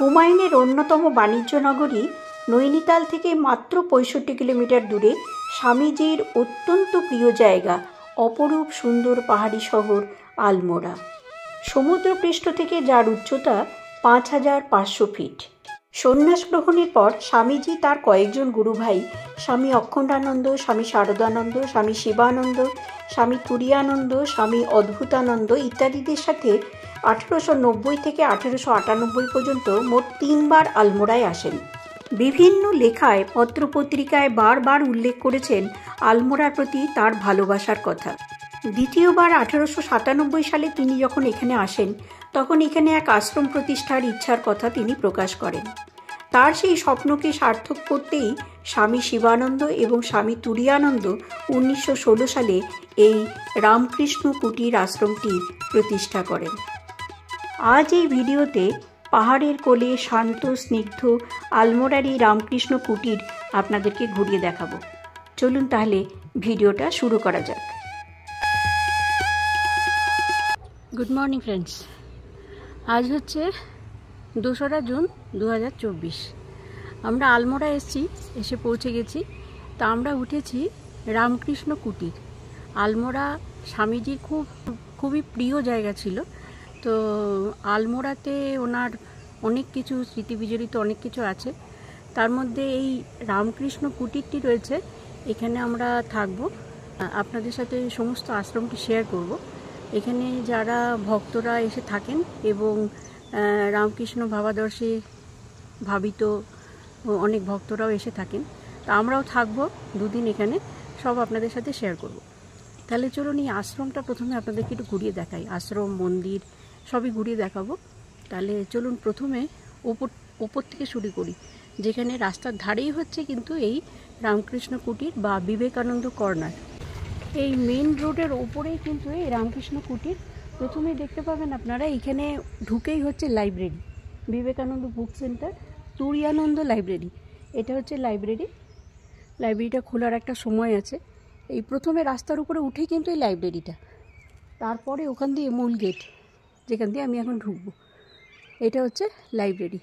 কুমায়ুনের অন্যতম বাণিজ্য নগরী নৈনিতাল থেকে মাত্র 65 কিলোমিটার দূরে স্বামীজির অত্যন্ত প্রিয় জায়গা অপরূপ সুন্দর পাহাড়ি শহর আলমোড়া। সমুদ্রপৃষ্ঠ থেকে যার উচ্চতা 5500 ফিট। সন্ন্যাস গ্রহণের পর স্বামীজি তার কয়েকজন গুরুভাই স্বামী অখণ্ডানন্দ, স্বামী শারদানন্দ, স্বামী শিবানন্দ, স্বামী তুরীয়ানন্দ, স্বামী অদ্ভুতানন্দ ইত্যাদিদের সাথে 1890 থেকে 1898 পর্যন্ত মোট 3 বার আলমোড়ায় আসেন। বিভিন্ন লেখায় পত্রপত্রিকায় বারবার উল্লেখ করেছেন আলমোড়ার প্রতি তার ভালোবাসার কথা। দ্বিতীয়বার 1897 সালে তিনি যখন এখানে আসেন তখন এখানে এক আশ্রম প্রতিষ্ঠার ইচ্ছার কথা তিনি প্রকাশ করেন। তার সেই স্বপ্নকে সার্থক করতেই স্বামী শিবানন্দ এবং স্বামী তুরীয়ানন্দ 1916 সালে এই রামকৃষ্ণ কুটির আশ্রমটি প্রতিষ্ঠা করেন। আজ এই ভিডিওতে পাহাড়ের কোলে শান্ত স্নিগ্ধ আলমোড়ার এই রামকৃষ্ণ কুটির আপনাদেরকে ঘুরিয়ে দেখাবো। চলুন তাহলে ভিডিওটা শুরু করা যাক। গুড মর্নিং ফ্রেন্ডস, আজ হচ্ছে 2রা জুন 2024। আমরা আলমোড়া এসে পৌঁছে গেছি। তা আমরা উঠেছি রামকৃষ্ণ কুটির। আলমোড়া স্বামীজির খুবই প্রিয় জায়গা ছিল। তো আলমোড়াতে ওনার অনেক কিছু স্মৃতিবিজড়িত অনেক কিছু আছে। তার মধ্যে এই রামকৃষ্ণ কুটিরটি রয়েছে। এখানে আমরা থাকবো, আপনাদের সাথে সমস্ত আশ্রমটি শেয়ার করব। এখানে যারা ভক্তরা এসে থাকেন এবং রামকৃষ্ণ ভাবাদর্শে ভাবিত অনেক ভক্তরাও এসে থাকেন। তা আমরাও থাকবো 2 দিন এখানে, সব আপনাদের সাথে শেয়ার করব। তাহলে চলুন এই আশ্রমটা প্রথমে আপনাদেরকে একটু ঘুরিয়ে দেখাই। আশ্রম, মন্দির সবই ঘুরিয়ে দেখাবো। তাহলে চলুন প্রথমে ওপর থেকে শুরু করি, যেখানে রাস্তার ধারেই হচ্ছে কিন্তু এই রামকৃষ্ণ কুটির বা বিবেকানন্দ কর্নার। এই মেন রোডের ওপরেই কিন্তু এই রামকৃষ্ণ কুটির। প্রথমেই দেখতে পাবেন আপনারা, এখানে ঢুকেই হচ্ছে library, Vivekananda book centre, Turiyananda library. এটা হচ্ছে লাইব্রেরিটা খোলার একটা সময় আছে। এই প্রথমে রাস্তার উপরে উঠেই কিন্তু এই লাইব্রেরিটা, তারপরে ওখান দিয়ে মূল গেট, যেখান দিয়ে আমি এখন ঢুকবো। এটা হচ্ছে লাইব্রেরি।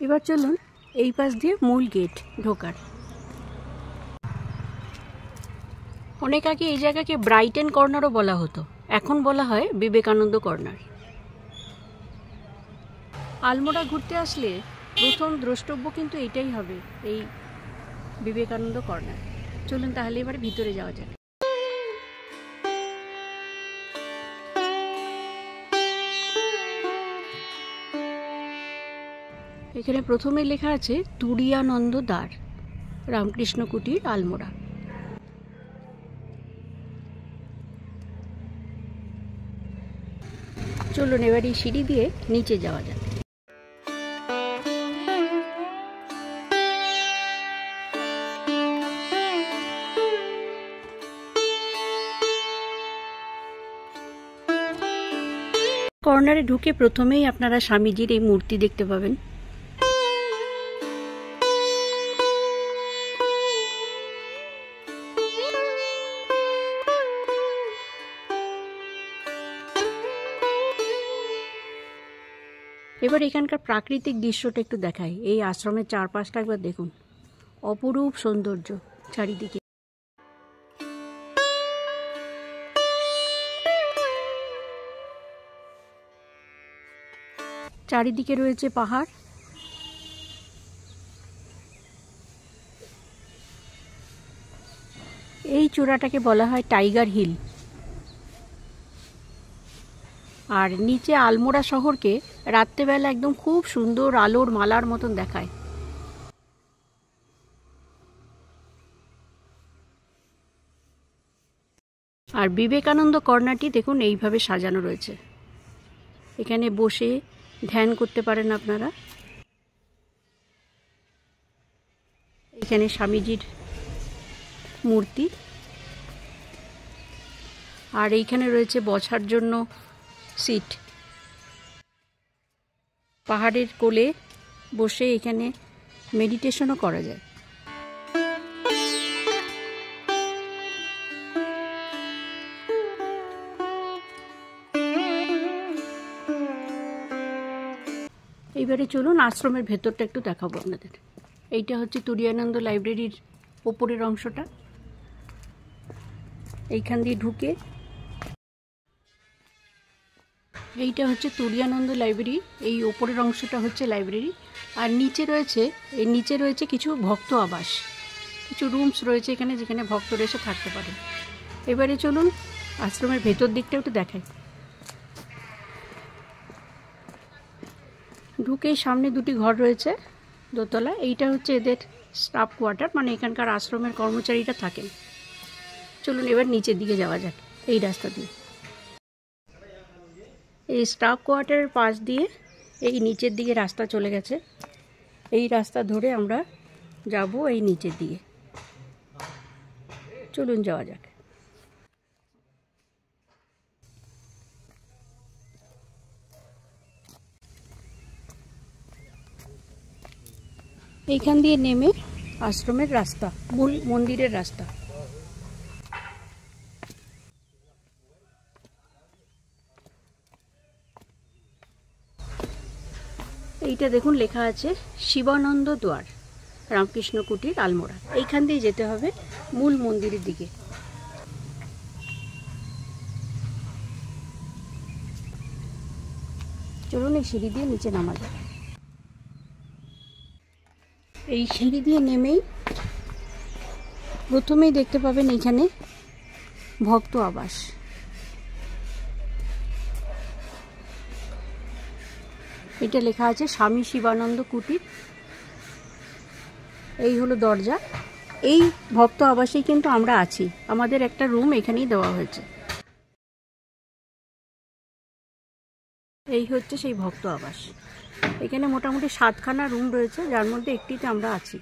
এবার চলুন এই পাশ দিয়ে মূল গেট ঢোকার। অনেক আগে এই জায়গাকে ব্রাইটেন কর্নারও বলা হতো, এখন বলা হয় বিবেকানন্দ কর্নার। আলমোড়া ঘুরতে আসলে প্রথম দ্রষ্টব্য কিন্তু এটাই হবে, এই বিবেকানন্দ কর্নার। চলুন তাহলে এবার ভিতরে যাওয়া যাক। এখানে প্রথমে লেখা আছে তুরীয়ানন্দ দ্বার, রামকৃষ্ণ কুটির, আলমোড়া। চলুন এবার এই সিঁড়ি দিয়ে নিচে যাওয়া যাক। কর্নারে ঢুকে প্রথমেই আপনারা স্বামীজির এই মূর্তি দেখতে পাবেন। এবার এখানকার প্রাকৃতিক দৃশ্যটা একটু দেখাই। এই আশ্রমের চারপাশটা একবার দেখুন, অপরূপ সৌন্দর্য চারিদিকে। চারিদিকে রয়েছে পাহাড়। এই চূড়াটাকে বলা হয় টাইগার হিল। আর নিচে আলমোড়া শহরকে রাত্রেবেলা একদম খুব সুন্দর আলোর মালার মতন দেখায়। আর বিবেকানন্দ কর্নারটি দেখুন এইভাবে সাজানো রয়েছে। এখানে বসে ধ্যান করতে পারেন আপনারা। এখানে স্বামীজির মূর্তি, আর এইখানে রয়েছে বসার জন্য সিট। পাহাড়ের কোলে বসে এখানে মেডিটেশনও করা যায়। এইবারে চলুন আশ্রমের ভেতরটা একটু দেখাবো আপনাদের। এইটা হচ্ছে তুরিয়ানন্দ লাইব্রেরির ওপরের অংশটা। এইখান দিয়ে ঢুকে এইটা হচ্ছে তুরিয়ানন্দ লাইব্রেরি, এই ওপরের অংশটা হচ্ছে লাইব্রেরি। আর নিচে রয়েছে কিছু ভক্ত আবাস, কিছু রুমস রয়েছে এখানে, যেখানে ভক্তরা এসে থাকতে পারে। এবারে চলুন আশ্রমের ভেতর দিকটা একটু দেখাই। ঢুকেই সামনে দুটি ঘর রয়েছে দোতলা। এইটা হচ্ছে এদের স্টাফ কোয়ার্টার, মানে এখানকার আশ্রমের কর্মচারীরা থাকেন। চলুন এবার নিচের দিকে যাওয়া যাক এই রাস্তা দিয়ে। এই স্টাফ কোয়ার্টারের পাশ দিয়ে এই নিচের দিকে রাস্তা চলে গেছে। এই রাস্তা ধরে আমরা যাব এই নিচের দিকে। চলুন যাওয়া যাক। এইখান দিয়ে নেমে আশ্রমের রাস্তা, মূল মন্দিরের রাস্তা। এইটা দেখুন লেখা আছে শিবানন্দ দ্বার, রামকৃষ্ণ কুটির, আলমোড়া। এইখান দিয়ে যেতে হবে মূল মন্দিরের দিকে। চলুন এই সিঁড়ি দিয়ে নিচে নামা যায়। এই সিঁড়ি দিয়ে নেমেই প্রথমেই দেখতে পাবেন এখানে ভক্ত আবাস। এটা লেখা আছে স্বামী শিবানন্দ কুটির। এই হলো দরজা। এই ভক্ত আবাসেই কিন্তু আমরা আছি, আমাদের একটা রুম এখানেই দেওয়া হয়েছে। এই হচ্ছে সেই ভক্ত আবাস। এখানে মোটামুটি 7খানা রুম রয়েছে, যার মধ্যে একটিতে আমরা আছি।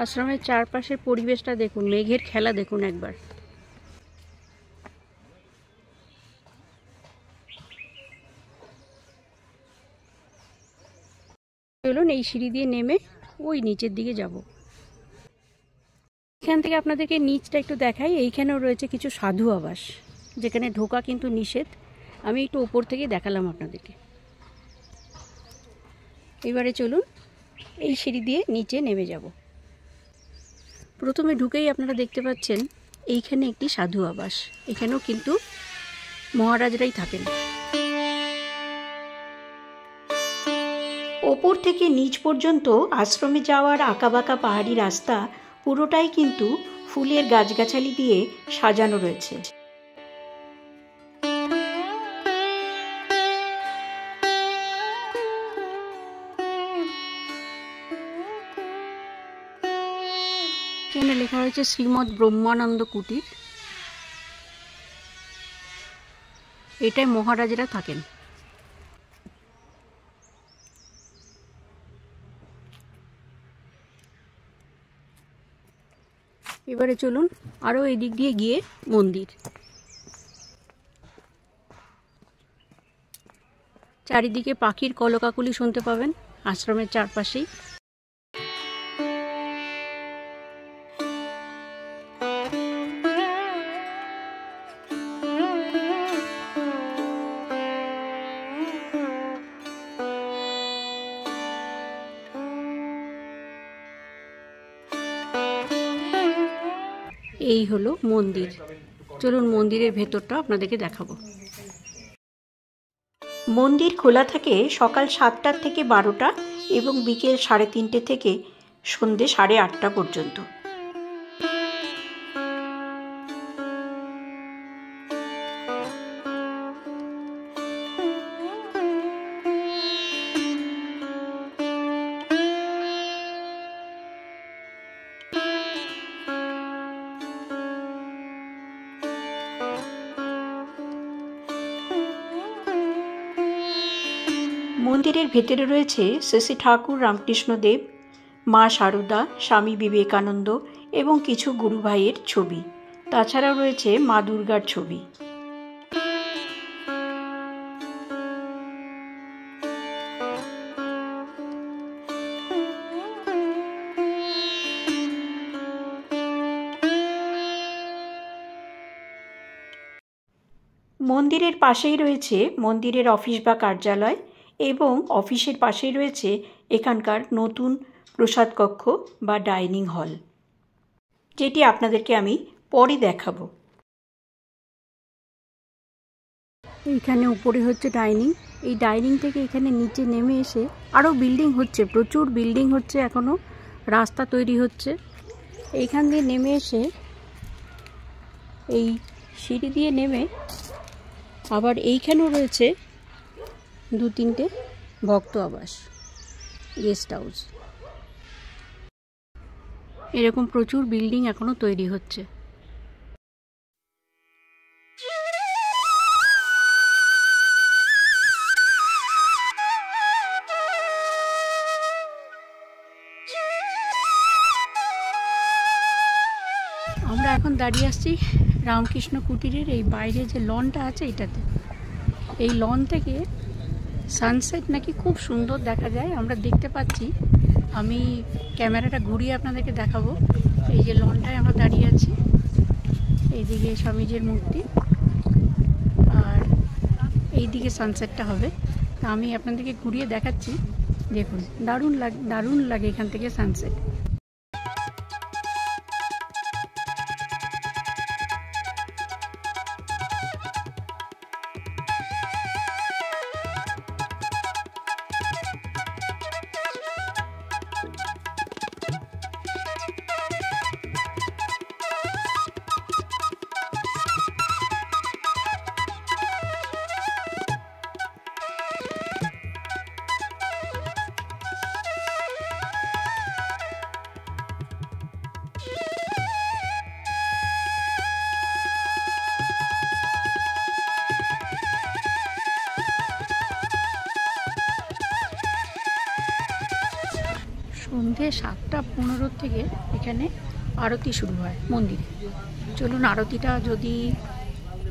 আশ্রমের চারপাশের পরিবেশটা দেখুন, মেঘের খেলা দেখুন একবার। চলুন এই সিঁড়ি দিয়ে নেমে ওই নিচের দিকে যাব। এখান থেকে আপনাদেরকে নিচটা একটু দেখাই। এইখানেও রয়েছে কিছু সাধু আবাস, যেখানে ঢোকা কিন্তু নিষেধ। আমি একটু উপর থেকে দেখালাম আপনাদেরকে। এবারে চলুন এই সিঁড়ি দিয়ে নিচে নেমে যাব। প্রথমে ঢুকেই আপনারা দেখতে পাচ্ছেন এইখানে একটি সাধু আবাস। এখানেও কিন্তু মহারাজরাই থাকেন। ওপর থেকে নিচ পর্যন্ত আশ্রমে যাওয়ার আঁকাবাঁকা পাহাড়ি রাস্তা পুরোটাই কিন্তু ফুলের গাছগাছালি দিয়ে সাজানো রয়েছে। এখানে লেখা হয়েছে শ্রীমৎ ব্রহ্মানন্দ কুটির। এটাই মহারাজরা থাকেন। এবারে চলুন আরো এই দিক দিয়ে গিয়ে মন্দির। চারিদিকে পাখির কলকাকলি শুনতে পাবেন আশ্রমের চারপাশেই। এই হলো মন্দির। চলুন মন্দিরের ভেতরটা আপনাদেরকে দেখাবো। মন্দির খোলা থাকে সকাল 7টা থেকে 12টা এবং বিকেল 3:30 থেকে সন্ধ্যে 8:30 পর্যন্ত। মন্দিরের ভেতরে রয়েছে শ্রী শ্রী ঠাকুর রামকৃষ্ণদেব, মা শারদা, স্বামী বিবেকানন্দ এবং কিছু গুরু ভাইয়ের ছবি। তাছাড়াও রয়েছে মা দুর্গার ছবি। মন্দিরের পাশেই রয়েছে মন্দিরের অফিস বা কার্যালয় এবং অফিসের পাশেই রয়েছে এখানকার নতুন প্রসাদ কক্ষ বা ডাইনিং হল, যেটি আপনাদেরকে আমি পরে দেখাবো। এইখানে উপরে হচ্ছে ডাইনিং। এই ডাইনিং থেকে এখানে নিচে নেমে এসে আরও বিল্ডিং হচ্ছে, প্রচুর বিল্ডিং হচ্ছে, এখনও রাস্তা তৈরি হচ্ছে। এইখান দিয়ে নেমে এসে এই সিঁড়ি দিয়ে নেমে আবার এইখানেও রয়েছে 2-3টে ভক্ত আবাস, গেস্ট হাউস। এরকম প্রচুর বিল্ডিং এখনো তৈরি হচ্ছে। আমরা এখন দাঁড়িয়ে আসছি রামকৃষ্ণ কুটিরের এই বাইরে যে লনটা আছে এটাতে। এই লন থেকে সানসেট নাকি খুব সুন্দর দেখা যায়, আমরা দেখতে পাচ্ছি। আমি ক্যামেরাটা ঘুরিয়ে আপনাদেরকে দেখাবো। এই যে লনটায় আমরা দাঁড়িয়ে আছি, এইদিকে স্বামীজির মূর্তি আর এইদিকে সানসেটটা হবে। তা আমি আপনাদেরকে ঘুরিয়ে দেখাচ্ছি। দেখুন, দারুণ লাগে এখান থেকে সানসেট। সন্ধে 7:15 থেকে এখানে আরতি শুরু হয় মন্দিরে। চলুন, আরতিটা যদি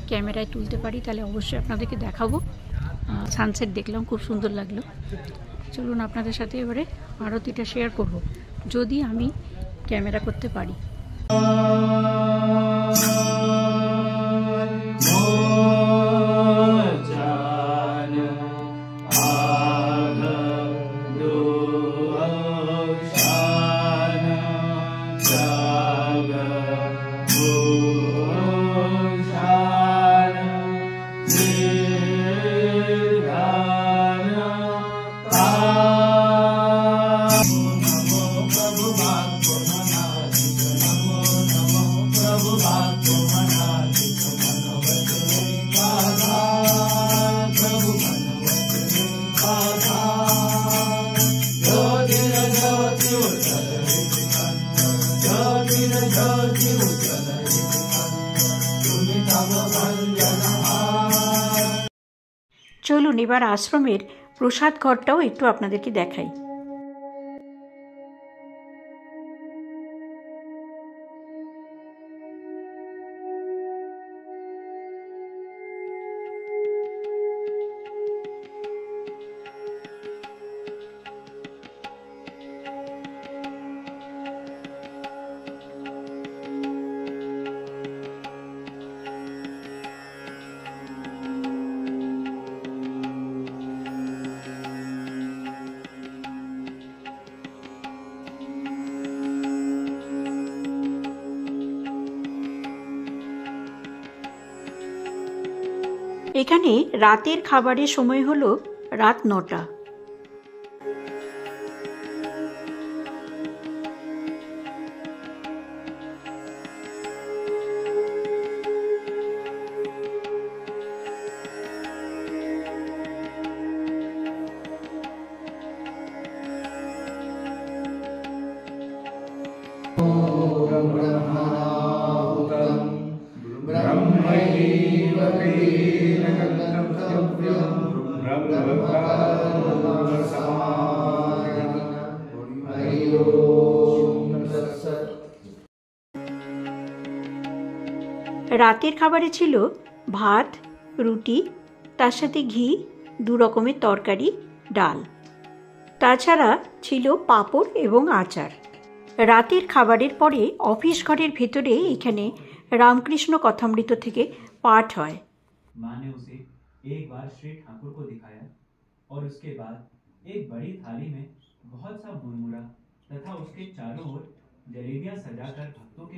ক্যামেরায় তুলতে পারি তাহলে অবশ্যই আপনাদেরকে দেখাবো। সানসেট দেখলাম, খুব সুন্দর লাগলো। চলুন আপনাদের সাথে এবারে আরতিটা শেয়ার করব, যদি আমি ক্যামেরা করতে পারি। চলুন এবার আশ্রমের প্রসাদ ঘরটাও একটু আপনাদেরকে দেখাই। এখানে রাতের খাবারের সময় হলো রাত 9টা। রাতের খাবারে ছিল ভাত, রুটি, তার সাথে ঘি, 2 রকমের তরকারি, ডাল। তাছাড়া ছিল পাঁপড় এবং আচার। রাতের খাবারের পরে অফিস ঘরের ভেতরে এখানে রামকৃষ্ণ কথামৃত থেকে পাঠ হয়। माँ ने उसे एक बार श्री ठाकुर को दिखाया और उसके बाद एक बड़ी थाली में बहुत सा मुरमुरा तथा उसके चारों ओर जलेबियां सजाकर भक्तों के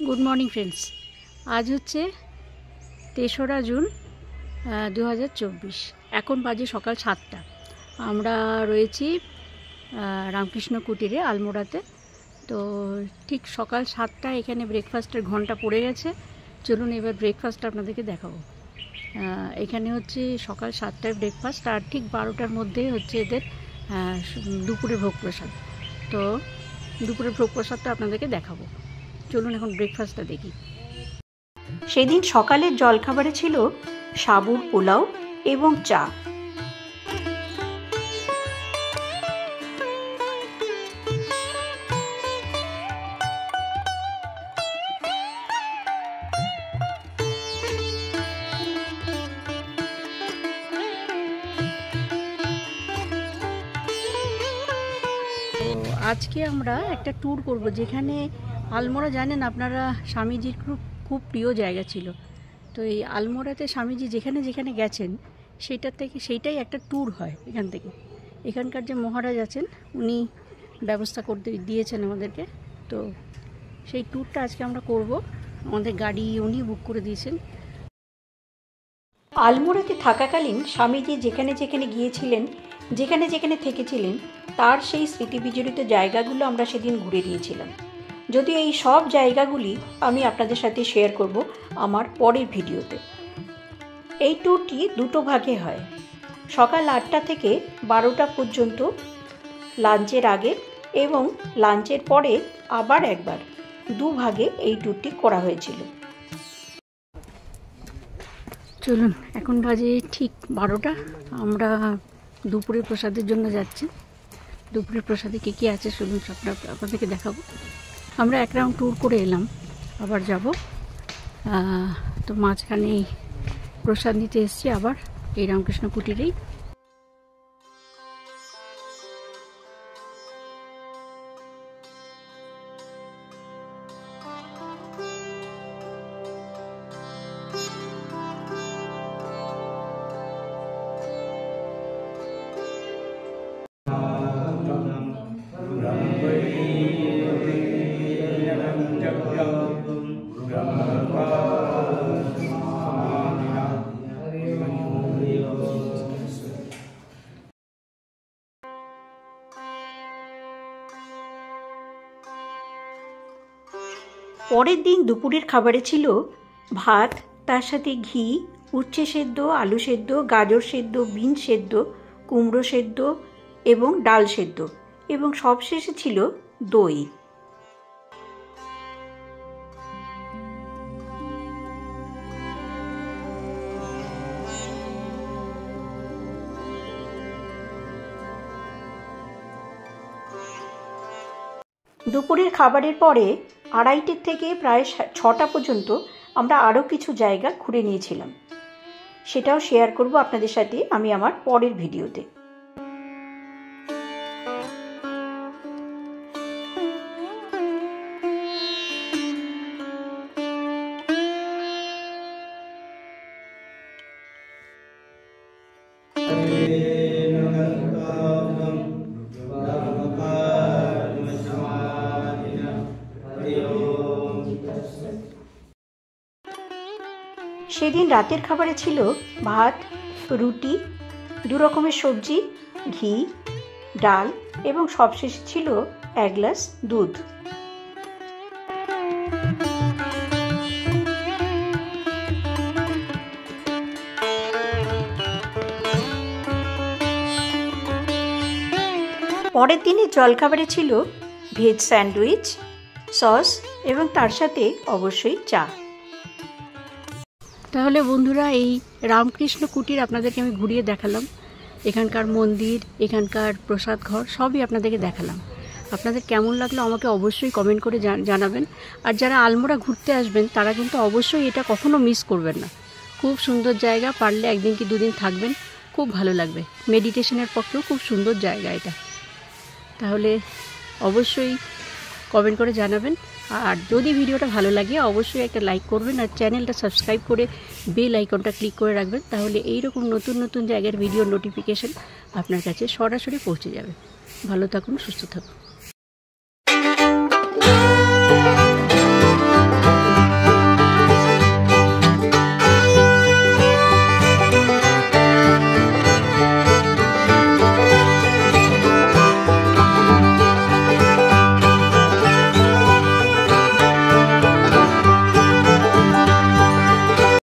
গুড মর্নিং ফ্রেন্ডস, আজ হচ্ছে 3রা জুন 2024। এখন বাজে সকাল 7টা। আমরা রয়েছি রামকৃষ্ণ কুটিরে আলমোড়াতে। তো ঠিক সকাল 7টা এখানে ব্রেকফাস্টের ঘন্টা পড়ে গেছে। চলুন এবার ব্রেকফাস্ট আপনাদেরকে দেখাবো। এখানে হচ্ছে সকাল 7টায় ব্রেকফাস্ট, আর ঠিক 12টার মধ্যে হচ্ছে এদের দুপুরের ভোগ প্রসাদ। তো দুপুরের ভোগ প্রসাদটা আপনাদেরকে দেখাবো। চলুন এখন ব্রেকফাস্টটা দেখি। সেদিন সকালের জলখাবারে ছিল সাবুর পোলাও এবং চা। আজকে আমরা একটা ট্যুর করব, যেখানে আলমোড়া জানেন আপনারা স্বামীজির খুব প্রিয় জায়গা ছিল। তো এই আলমোড়াতে স্বামীজি যেখানে যেখানে গেছেন সেইটাই একটা ট্যুর হয় এখান থেকে। এখানকার যে মহারাজ আছেন উনি ব্যবস্থা করতে দিয়েছেন আমাদেরকে। তো সেই ট্যুরটা আজকে আমরা করব। আমাদের গাড়ি উনি বুক করে দিয়েছেন। আলমোড়াতে থাকাকালীন স্বামীজি যেখানে যেখানে গিয়েছিলেন, যেখানে যেখানে থেকেছিলেন, তার সেই স্মৃতিবিজড়িত জায়গাগুলো আমরা সেদিন ঘুরে দিয়েছিলাম। যদিও এই সব জায়গাগুলি আমি আপনাদের সাথে শেয়ার করব আমার পরের ভিডিওতে। এই ট্যুরটি 2টো ভাগে হয়। সকাল 8টা থেকে 12টা পর্যন্ত লাঞ্চের আগে এবং লাঞ্চের পরে আবার একবার 2 ভাগে এই ট্যুরটি করা হয়েছিল। চলুন, এখন বাজে ঠিক 12টা। আমরা দুপুরের প্রসাদের জন্য যাচ্ছি। দুপুরের প্রসাদে কী কী আছে চলুন আপনাদেরকে দেখাবো। আমরা এক রাউন্ড ট্যুর করে এলাম, আবার যাব। তো মাঝখানে প্রসাদ নিতে এসেছি আবার এই রামকৃষ্ণ কুটিরেই। পরের দিন দুপুরের খাবারে ছিল ভাত, তার সাথে ঘি, উচ্ছে সেদ্ধ, আলু সেদ্ধ, গাজর সেদ্ধ, বিন সেদ্ধ, কুমড়ো সেদ্ধ এবং ডাল সেদ্ধ, এবং সবশেষে ছিল দই। দুপুরের খাবারের পরে 2:30 থেকে প্রায় 6টা পর্যন্ত আমরা আরও কিছু জায়গা ঘুরে নিয়েছিলাম। সেটাও শেয়ার করব আপনাদের সাথে আমি আমার পরের ভিডিওতে। সেদিন রাতের খাবারে ছিল ভাত, রুটি, 2 রকমের সবজি, ঘি, ডাল এবং সবশেষে ছিল 1 গ্লাস দুধ। পরের দিনের জলখাবারে ছিল ভেজ স্যান্ডউইচ, সস এবং তার সাথে অবশ্যই চা। তাহলে বন্ধুরা, এই রামকৃষ্ণ কুটির আপনাদেরকে আমি ঘুরিয়ে দেখালাম। এখানকার মন্দির, এখানকার প্রসাদ ঘর সবই আপনাদেরকে দেখালাম। আপনাদের কেমন লাগলো আমাকে অবশ্যই কমেন্ট করে জানাবেন। আর যারা আলমোড়া ঘুরতে আসবেন তারা কিন্তু অবশ্যই এটা কখনো মিস করবেন না। খুব সুন্দর জায়গা, পারলে 1 দিন কি 2 দিন থাকবেন, খুব ভালো লাগবে। মেডিটেশনের পক্ষেও খুব সুন্দর জায়গা এটা। তাহলে অবশ্যই কমেন্ট করে জানাবেন। আর যদি ভিডিওটা ভালো লাগে অবশ্যই একটা লাইক করবেন, আর চ্যানেলটা সাবস্ক্রাইব করে বেল আইকনটা ক্লিক করে রাখবেন। তাহলে এইরকম নতুন নতুন জায়গার ভিডিও নোটিফিকেশন আপনার কাছে সরাসরি পৌঁছে যাবে। ভালো থাকুন, সুস্থ থাকুন।